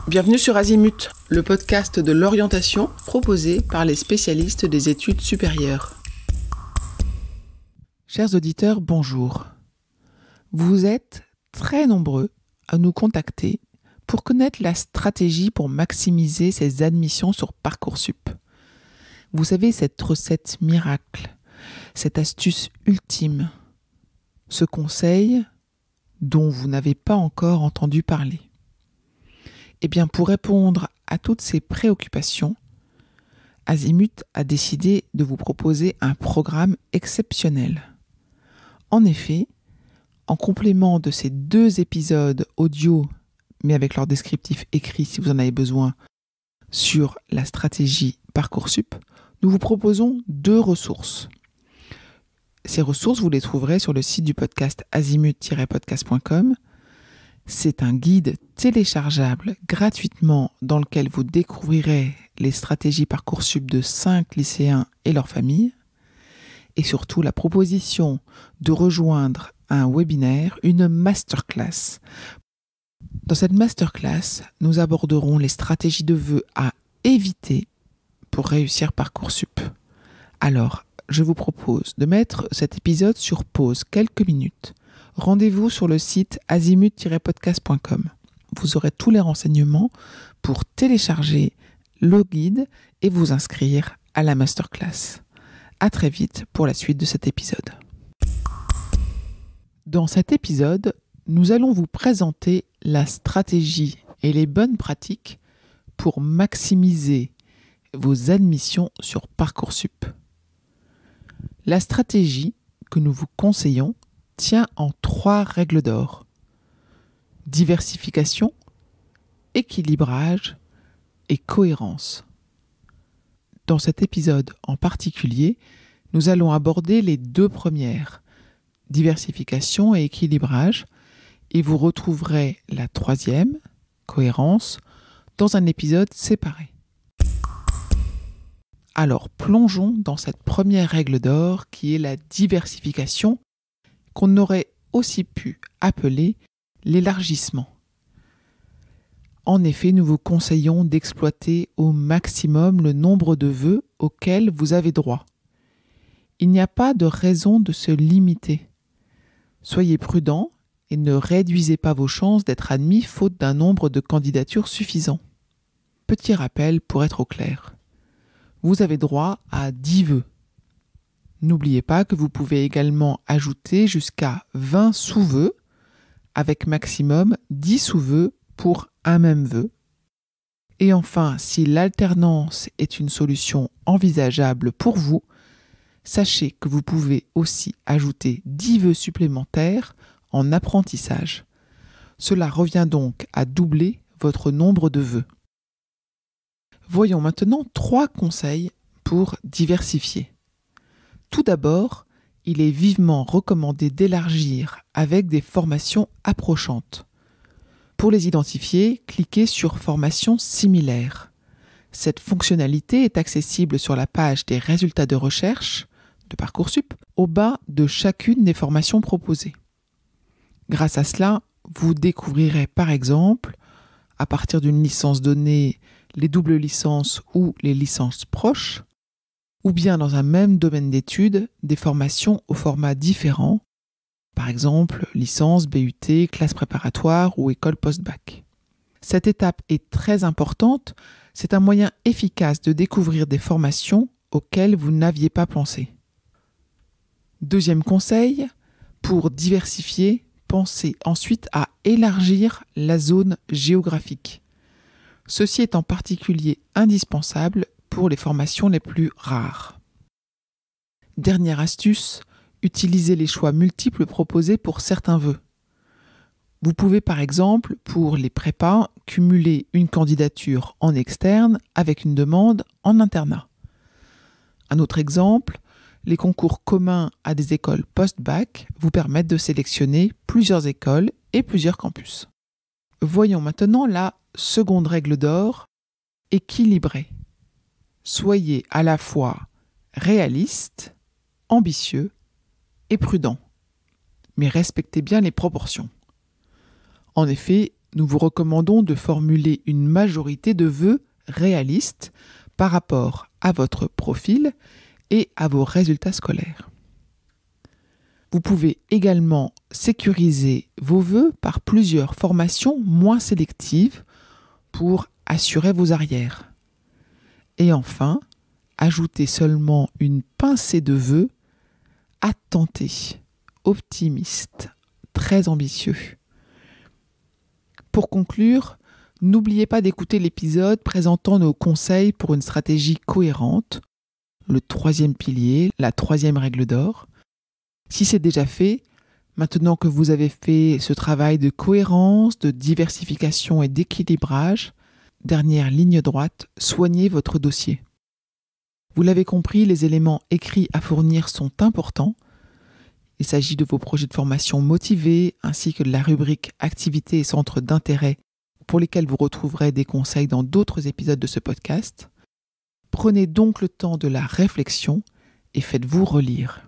Bienvenue sur Azimut, le podcast de l'orientation proposé par les spécialistes des études supérieures. Chers auditeurs, bonjour. Vous êtes très nombreux à nous contacter pour connaître la stratégie pour maximiser ses admissions sur Parcoursup. Vous savez, cette recette miracle, cette astuce ultime, ce conseil dont vous n'avez pas encore entendu parler. Eh bien, pour répondre à toutes ces préoccupations, Azimut a décidé de vous proposer un programme exceptionnel. En effet, en complément de ces 2 épisodes audio, mais avec leur descriptif écrit si vous en avez besoin, sur la stratégie Parcoursup, nous vous proposons 2 ressources. Ces ressources, vous les trouverez sur le site du podcast azimut-podcast.com. C'est un guide téléchargeable gratuitement dans lequel vous découvrirez les stratégies Parcoursup de 5 lycéens et leurs familles et surtout la proposition de rejoindre un webinaire, une masterclass. Dans cette masterclass, nous aborderons les stratégies de vœux à éviter pour réussir Parcoursup. Alors, je vous propose de mettre cet épisode sur pause quelques minutes. Rendez-vous sur le site azimut-podcast.com. Vous aurez tous les renseignements pour télécharger le guide et vous inscrire à la masterclass. À très vite pour la suite de cet épisode. Dans cet épisode, nous allons vous présenter la stratégie et les bonnes pratiques pour maximiser vos admissions sur Parcoursup. La stratégie que nous vous conseillons tient en 3 règles d'or. Diversification, équilibrage et cohérence. Dans cet épisode en particulier, nous allons aborder les 2 premières, diversification et équilibrage, et vous retrouverez la 3e, cohérence, dans un épisode séparé. Alors plongeons dans cette première règle d'or qui est la diversification, qu'on aurait aussi pu appeler l'élargissement. En effet, nous vous conseillons d'exploiter au maximum le nombre de vœux auxquels vous avez droit. Il n'y a pas de raison de se limiter. Soyez prudents et ne réduisez pas vos chances d'être admis faute d'un nombre de candidatures suffisant. Petit rappel pour être au clair. Vous avez droit à 10 vœux. N'oubliez pas que vous pouvez également ajouter jusqu'à 20 sous-vœux avec maximum 10 sous-vœux pour un même vœu. Et enfin, si l'alternance est une solution envisageable pour vous, sachez que vous pouvez aussi ajouter 10 vœux supplémentaires en apprentissage. Cela revient donc à doubler votre nombre de vœux. Voyons maintenant 3 conseils pour diversifier. Tout d'abord, il est vivement recommandé d'élargir avec des formations approchantes. Pour les identifier, cliquez sur « Formations similaires ». Cette fonctionnalité est accessible sur la page des résultats de recherche de Parcoursup, au bas de chacune des formations proposées. Grâce à cela, vous découvrirez par exemple, à partir d'une licence donnée, les doubles licences ou les licences proches, ou bien dans un même domaine d'études, des formations au format différent, par exemple licence, BUT, classe préparatoire ou école post-bac. Cette étape est très importante, c'est un moyen efficace de découvrir des formations auxquelles vous n'aviez pas pensé. Deuxième conseil, pour diversifier, pensez ensuite à élargir la zone géographique. Ceci est en particulier indispensable pour les formations les plus rares. Dernière astuce, utilisez les choix multiples proposés pour certains vœux. Vous pouvez par exemple, pour les prépas, cumuler une candidature en externe avec une demande en internat. Un autre exemple, les concours communs à des écoles post-bac vous permettent de sélectionner plusieurs écoles et plusieurs campus. Voyons maintenant la seconde règle d'or, équilibrée. Soyez à la fois réaliste, ambitieux et prudent, mais respectez bien les proportions. En effet, nous vous recommandons de formuler une majorité de vœux réalistes par rapport à votre profil et à vos résultats scolaires. Vous pouvez également sécuriser vos vœux par plusieurs formations moins sélectives pour assurer vos arrières. Et enfin, ajoutez seulement une pincée de vœux à tenter, optimistes, très ambitieux. Pour conclure, n'oubliez pas d'écouter l'épisode présentant nos conseils pour une stratégie cohérente, le 3e pilier, la 3e règle d'or. Si c'est déjà fait, maintenant que vous avez fait ce travail de cohérence, de diversification et d'équilibrage, dernière ligne droite, soignez votre dossier. Vous l'avez compris, les éléments écrits à fournir sont importants. Il s'agit de vos projets de formation motivés, ainsi que de la rubrique activités et centres d'intérêt pour lesquels vous retrouverez des conseils dans d'autres épisodes de ce podcast. Prenez donc le temps de la réflexion et faites-vous relire.